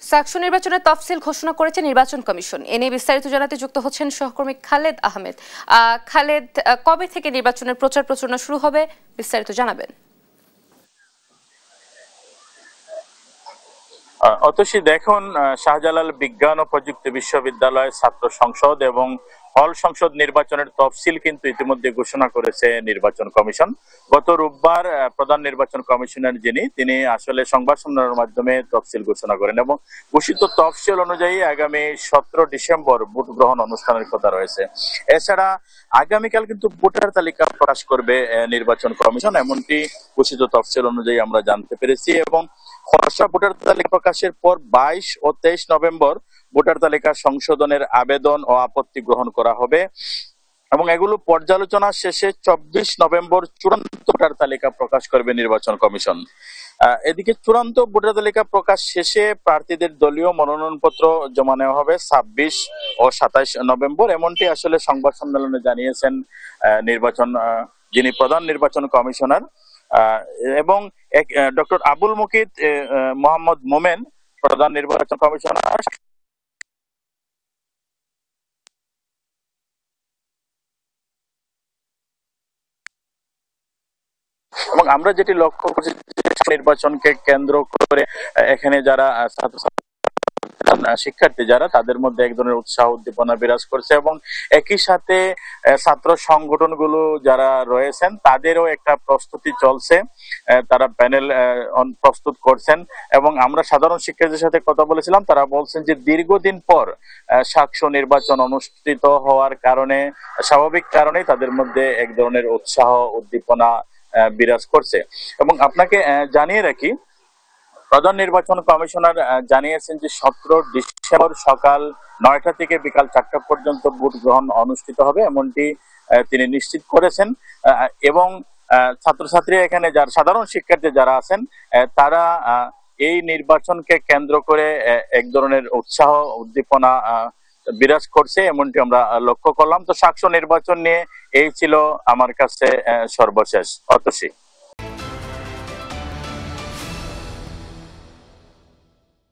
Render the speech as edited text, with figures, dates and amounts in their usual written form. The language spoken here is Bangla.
সাকসু নির্বাচনের তফসিল ঘোষণা করেছে নির্বাচন কমিশন। এ নিয়ে বিস্তারিত জানাতে যুক্ত হচ্ছেন সহকর্মী খালেদ আহমেদ। খালেদ, কবে থেকে নির্বাচনের প্রচার প্রচারণা শুরু হবে, বিস্তারিত জানাবেন। অতসী, দেখুন, শাহজালাল বিজ্ঞান ও প্রযুক্তি বিশ্ববিদ্যালয় ছাত্র সংসদ এবং হল সংসদ নির্বাচনের তফসিল কিন্তু ইতিমধ্যে ঘোষণা করেছে নির্বাচন কমিশন। গত রোববার প্রধান নির্বাচন কমিশনার তিনি আসলে সংবাদ সম্মেলনের মাধ্যমে তফসিল ঘোষণা করেন এবং ঘোষিত তফসিল অনুযায়ী আগামী 17 ডিসেম্বর ভোট গ্রহণ অনুষ্ঠানের কথা রয়েছে। এছাড়া আগামীকাল কিন্তু ভোটার তালিকা প্রকাশ করবে নির্বাচন কমিশন, এমনটি ঘোষিত তফসিল অনুযায়ী আমরা জানতে পেরেছি। এবং খসড়া ভোটার তালিকা প্রকাশের পর 22 ও 23 নভেম্বর ভোটার তালিকা সংশোধনের আবেদন ও আপত্তি গ্রহণ করা হবে এবং এগুলো পর্যালোচনা শেষে 24 নভেম্বর চূড়ান্ত ভোটার তালিকা প্রকাশ করবে নির্বাচন কমিশন। এদিকে চূড়ান্ত ভোটার তালিকা প্রকাশ শেষে প্রার্থীদের দলীয় মনোনয়নপত্র জমা নেওয়া হবে 26 ও 27 নভেম্বর, এমনটি আসলে সংবাদ সম্মেলনে জানিয়েছেন যিনি প্রধান নির্বাচন কমিশনার এবং ডক্টর আবুল মুকিত মোহাম্মদ মোমেন, প্রধান নির্বাচন কমিশনার। এবং আমরা যেটি লক্ষ্য করছি, নির্বাচনকে কেন্দ্র করে এখানে যারা শিক্ষার্থী তাদের মধ্যে এক ধরনের উৎসাহ উদ্দীপনা বিরাজ করছে এবং একই সাথে ছাত্র সংগঠনগুলো যারা রয়েছেন তাদেরও একটা প্রস্তুতি চলছে, তারা প্যানেল প্রস্তুত করছেন। এবং আমরা সাধারণ শিক্ষার্থীদের সাথে কথা বলেছিলাম, তারা বলছেন যে দীর্ঘদিন পর সাকসু নির্বাচন অনুষ্ঠিত হওয়ার কারণে স্বাভাবিক কারণেই তাদের মধ্যে এক ধরনের উৎসাহ উদ্দীপনা বিরাজ করছে। এবং আপনাকে জানিয়ে রাখি, প্রধান নির্বাচন কমিশনার জানিয়েছেন যে 17 ডিসেম্বর সকাল 9টা থেকে বিকাল 4টা পর্যন্ত ভোট গ্রহণ অনুষ্ঠিত হবে, এমনটি তিনি নিশ্চিত করেছেন। এবং ছাত্রছাত্রী এখানে সাধারণ শিক্ষার্থী যারা আছেন তারা এই নির্বাচনকে কেন্দ্র করে এক ধরনের উৎসাহ উদ্দীপনা বিরাজ করছে, এমনটি আমরা লক্ষ্য করলাম। তো সাকসু নির্বাচন নিয়ে এই ছিল আমার কাছে সর্বশেষ। অতসী।